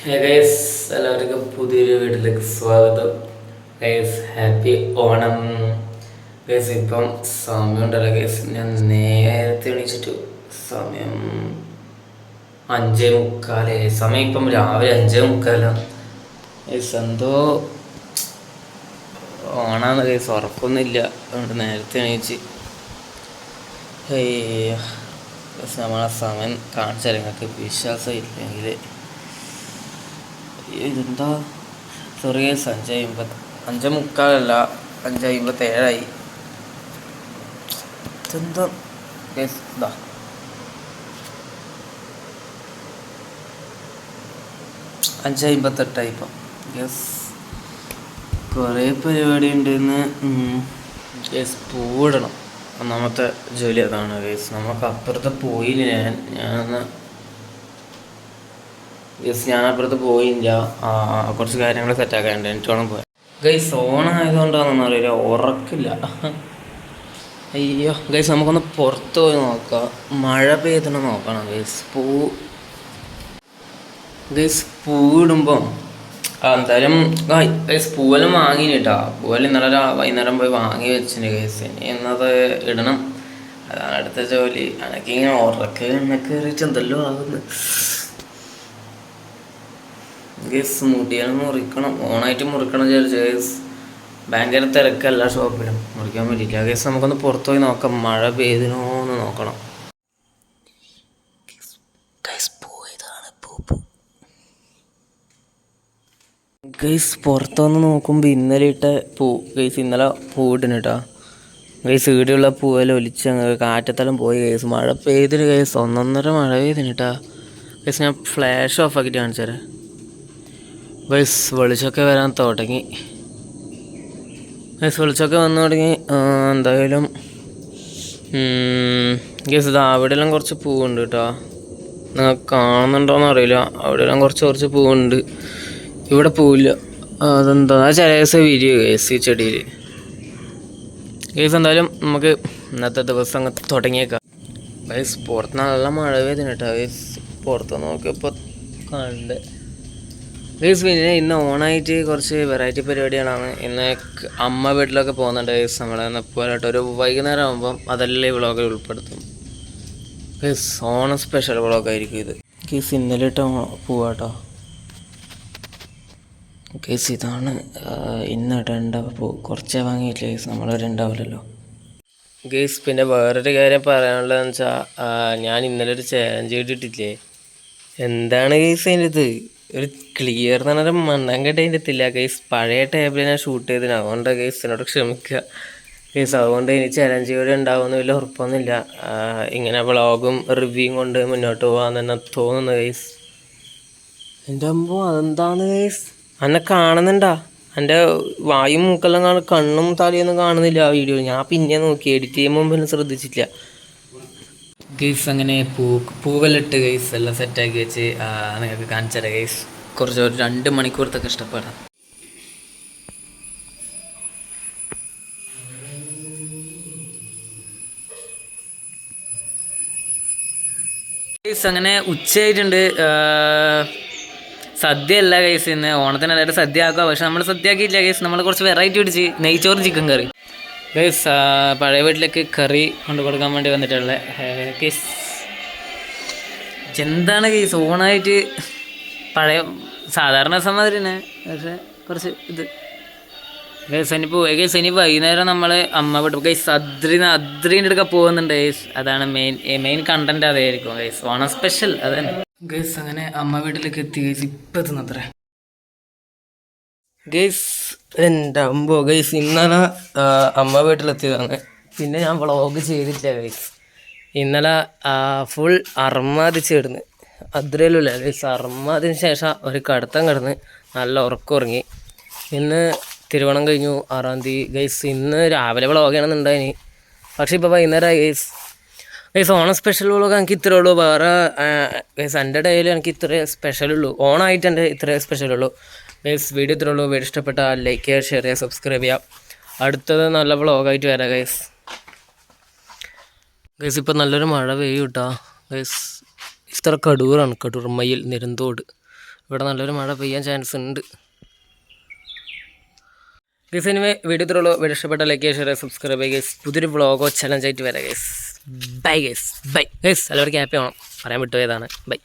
Hey guys, എല്ലാവർക്കും പുതിയൊരു വീട്ടിലേക്ക് സ്വാഗതം. Guys, happy Onam. ഗൈസ്, ഇപ്പം സമയം ഉണ്ടല്ലോ ഗൈസ്, ഞാൻ നേരത്തെ എണീച്ചിട്ടു. സമയം 5:45. സമയം ഇപ്പം രാവിലെ 5:45. ഗൈസ്, എന്തോ ഓണാന്ന് ഗൈസ്, ഉറക്കൊന്നുമില്ല. അതുകൊണ്ട് നേരത്തെ എണീച്ച് നമ്മളെ സമയം കാണിച്ചാൽ നിങ്ങൾക്ക് വിശ്വാസം ഇല്ലെങ്കിൽ ഇതെന്താ, സോറി ഗൈസ്, 5:45 5:57. ഇതെന്താ ഗൈസ്, ഇതാ 5:58 ഇപ്പം. ഗൈസ്, കുറേ പരിപാടി ഉണ്ടെന്ന്. ഗൈസ്, പൂവിടണം. ഒന്നാമത്തെ ജോലി അതാണ് ഗൈസ്. നമുക്ക് അപ്പുറത്ത് പോയില്ല. ഞാൻ അപ്പുറത്ത് പോയില്ല. കുറച്ച് കാര്യങ്ങൾ സെറ്റാക്കാനുണ്ട്, എനിക്ക് വേണം പോയാൽ. ഗൈസ്, ഓണായതുകൊണ്ടാണെന്ന് അറിയില്ല, ഉറക്കില്ല. അയ്യോ ഗൈസ്, നമുക്കൊന്ന് പുറത്ത് പോയി നോക്കാം. മഴ പെയ്തിട്ട് നോക്കണം ഗൈസ്. ഗൈസ്, പൂവിടുമ്പം എന്തായാലും ഗൈസ് പൂവെല്ലാം വാങ്ങിയിട്ടാ. പൂവെല്ലാം ഇന്നലെ വൈകുന്നേരം പോയി വാങ്ങി വെച്ചിന് ഗൈസ്. ഇനി എന്നത് ഇടണം, അതാണ് അടുത്ത ജോലി. എനിക്കിങ്ങനെ ഉറക്കെ കയറിയിട്ട് എന്തെല്ലോ ആകുന്നു ഗൈസ്. മുടിയാണ് മുറിക്കണം, ഓണായിട്ട് മുറിക്കണം വിചാരിച്ചു ഗൈസ്. ഭയങ്കര തിരക്കല്ല ഷോപ്പിലും, മുറിക്കാൻ പറ്റിയില്ല ഗൈസ്. നമുക്കൊന്ന് പുറത്തു പോയി നോക്കാം, മഴ പെയ്തിനോന്ന് നോക്കണം. ഗൈസ്, പുറത്തുനിന്ന് നോക്കുമ്പോൾ ഇന്നലെ ഇട്ട ഗൈസ്, ഇന്നലെ പൂവിട്ടിന് കേട്ടോ ഗൈസ്. ഈടെയുള്ള പൂവെല്ലാം ഒലിച്ച് കാറ്റത്തെല്ലാം പോയി ഗൈസ്. മഴ പെയ്തിന് ഗൈസ്, ഒന്നൊന്നര മഴ പെയ്തിന് കേട്ടോ ഗൈസ്. ഞാൻ ഫ്ലാഷ് ഓഫ് ആക്കിയിട്ട് കാണിച്ചാൽ ഗൈസ്, വെളിച്ചമൊക്കെ വരാൻ തുടങ്ങി ഗൈസ്. വെളിച്ചമൊക്കെ വന്നു തുടങ്ങി. എന്തായാലും ഗൈസ്, ഇത് അവിടെയെല്ലാം കുറച്ച് പൂവുണ്ട് കേട്ടോ. നിങ്ങൾക്ക് കാണുന്നുണ്ടോയെന്ന് അറിയില്ല, അവിടെയെല്ലാം കുറച്ച് പൂവുണ്ട്. ഇവിടെ പൂവില്ല. അതെന്താ, ചില ദിവസം വിരിയും ഗൈസ് ഈ ചെടിയിൽ ഗൈസ്. എന്തായാലും നമുക്ക് ഇന്നത്തെ ദിവസം അങ്ങ് തുടങ്ങിയേക്കാം ഗൈസ്. പുറത്ത് നല്ല മഴ പെയ്തിന് കേട്ടോ ഗൈസ്. പുറത്ത് നോക്കിയപ്പോൾ കണ്ട് ഗൈസ്. പിന്നെ ഇന്ന് ഓണായിട്ട് കുറച്ച് വെറൈറ്റി പരിപാടികളാണ്. ഇന്ന് അമ്മ വീട്ടിലൊക്കെ പോകുന്നുണ്ട് ഗൈസ്. നമ്മളെ പോരായിട്ട് ഒരു വൈകുന്നേരം ആകുമ്പം അതെല്ലാം ഈ വ്ളോഗിൽ ഉൾപ്പെടുത്തും ഗൈസ്. ഓണം സ്പെഷ്യൽ വ്ളോഗായിരിക്കും ഇത് ഗൈസ്. ഇന്നലെ ഇട്ട പൂവാട്ടോ ഗൈസ്. ഇതാണ് ഇന്ന് ഇടേണ്ട പൂ. കുറച്ചേ വാങ്ങിയിട്ടില്ല ഗൈസ്, നമ്മളിടണ്ടാവില്ലല്ലോ ഗൈസ്. പിന്നെ വേറൊരു കാര്യം പറയാനുള്ളതെന്ന് വെച്ചാൽ, ഞാൻ ഇന്നലെ ഒരു ചാലഞ്ച് ചെയ്തിട്ടില്ലേ. എന്താണ് ഗൈസ് അതിൻ്റെ ഇത്, ഒരു ക്ലിയർ എന്ന് പറഞ്ഞാൽ മണ്ണാങ്കട്ട അതിൻ്റെ എത്തില്ല ഗൈസ്. പഴയ ടേബിളിൽ ഞാൻ ഷൂട്ട് ചെയ്തതിന്, അതുകൊണ്ട് ഗൈസ് എന്നോട് ക്ഷമിക്കുക ഗൈസ്. അതുകൊണ്ട് ഇനി ചാലഞ്ച് കൂടെ ഉണ്ടാവുമെന്ന് വലിയ ഉറപ്പൊന്നുമില്ല. ഇങ്ങനെ വ്ളോഗും റിവ്യൂവും കൊണ്ട് മുന്നോട്ട് പോകാൻ തന്നെ തോന്നുന്നു ഗൈസ്. എൻ്റെ അമ്മോ, അതെന്താണ് ഗൈസ്, എന്നെ കാണുന്നുണ്ടാ? എൻ്റെ വായും മൂക്കെല്ലാം കണ്ണും തലയൊന്നും കാണുന്നില്ല ആ വീഡിയോ. ഞാൻ പിന്നെ നോക്കി, എഡിറ്റ് ചെയ്യുമ്പോൾ പിന്നെ ശ്രദ്ധിച്ചില്ല ഗൈസ്. അങ്ങനെ പൂവെല്ലിട്ട് ഗൈസ് എല്ലാം സെറ്റാക്കി വെച്ച് നിങ്ങൾക്ക് കാണിച്ചു തരാം ഗൈസ്. കുറച്ച് ഒരു 2 മണിക്കൂറത്തൊക്കെ ഇഷ്ടപ്പെടാം ഗൈസ്. അങ്ങനെ ഉച്ചയായിട്ടുണ്ട്. സദ്യ അല്ല ഗൈസ്, ഇന്ന് ഓണത്തിന് അതായത് സദ്യ ആക്കുക. പക്ഷെ നമ്മൾ സദ്യ ആക്കിയില്ല ഗൈസ്. നമ്മൾ കുറച്ച് വെറൈറ്റി പിടിച്ച് നെയ്ച്ചോറ് ചിക്കൻ കറി ഗൈസ്. പഴയ വീട്ടിലേക്ക് കറി കൊണ്ട് കൊടുക്കാൻ വേണ്ടി വന്നിട്ടുള്ള ഗൈസ്. എന്താണ് ഗൈസ്, ഓണായിട്ട് പഴയ സാധാരണ സമാതിരി തന്നെ, പക്ഷേ കുറച്ച് ഇത് ഗൈസ്. ഇനി പോയി ഗൈസ്. ഇനി വൈകുന്നേരം നമ്മൾ അമ്മ വീട്ടിൽ ഗൈസ് അദ്രീൻ്റെ അടുക്ക പോകുന്നുണ്ട് ഗൈസ്. അതാണ് മെയിൻ കണ്ടന്റ്, അതായിരിക്കും ഗൈസ്. ഓണം സ്പെഷ്യൽ അതന്നെ ഗൈസ്. അങ്ങനെ അമ്മ വീട്ടിലേക്ക് എത്തി ഗൈസ്. ഇപ്പം എത്തുന്നത്ര ഗൈസ്. എൻ്റെ അമ്പോ ഗൈസ്, ഇന്നലെ അമ്മ വീട്ടിലെത്തിയതാണ്. പിന്നെ ഞാൻ വ്ളോഗ് ചെയ്തിട്ടില്ല ഗൈസ്. ഇന്നലെ ഫുൾ അർമാദിച്ചിടുന്ന് അദ്രയിലില്ല ഗൈസ്. അർമാദിന് ശേഷം ഒരു കടത്തം കിടന്ന് നല്ല ഉറക്കമുറങ്ങി. ഇന്ന് തിരുവോണം കഴിഞ്ഞു 6-ാം തീയതി ഗൈസ്. ഇന്ന് രാവിലെ വ്ളോഗ് ചെയ്യണമെന്നുണ്ടായിന്, പക്ഷേ ഇപ്പോൾ വൈകുന്നേരമായി guys. Guys, Onam special vlog എനിക്ക് ഇത്രയേ ഉള്ളൂ. വേറെ ഗൈസ് എൻ്റെ ഡേയിൽ എനിക്ക് ഇത്രേ സ്പെഷ്യലുള്ളൂ. ഓണമായിട്ട് എൻ്റെ ഇത്രേ സ്പെഷ്യലുള്ളൂ ഗൈസ്. വീഡിയോ ഇത്രയേ ഉള്ളൂ. വീഡിയോ ഇഷ്ടപ്പെട്ടാൽ ലൈക്ക് ചെയ്യുക, ഷെയർ ചെയ്യുക, സബ്സ്ക്രൈബ് ചെയ്യാം. അടുത്തത് നല്ല വ്ളോഗായിട്ട് വരാം ഗൈസ്. ഗൈസ്, ഇപ്പം നല്ലൊരു മഴ പെയ്യും കേട്ടോ ഗൈസ്. ഇത്ര കടൂറാണ്, കടൂർ മയിൽ നിരന്തോട് ഇവിടെ നല്ലൊരു മഴ പെയ്യാൻ ചാൻസ് ഉണ്ട്. ഗൈസ് എനിവേ വീഡിയോ ഇത്രയുള്ളൂ. വീഡിയോ ഇഷ്ടപ്പെട്ട ലൈക്ക് ഷെയർ സബ്സ്ക്രൈബ് ചെയ്യുക ഗൈസ്. പുതിയൊരു വ്ളോഗോ ചലഞ്ചായിട്ട് വരാം guys. Bye guys, bye guys. എല്ലാവർക്കും ഹാപ്പി ആവണം, പറയാൻ വിട്ടുപോയതാണ്. ബൈ.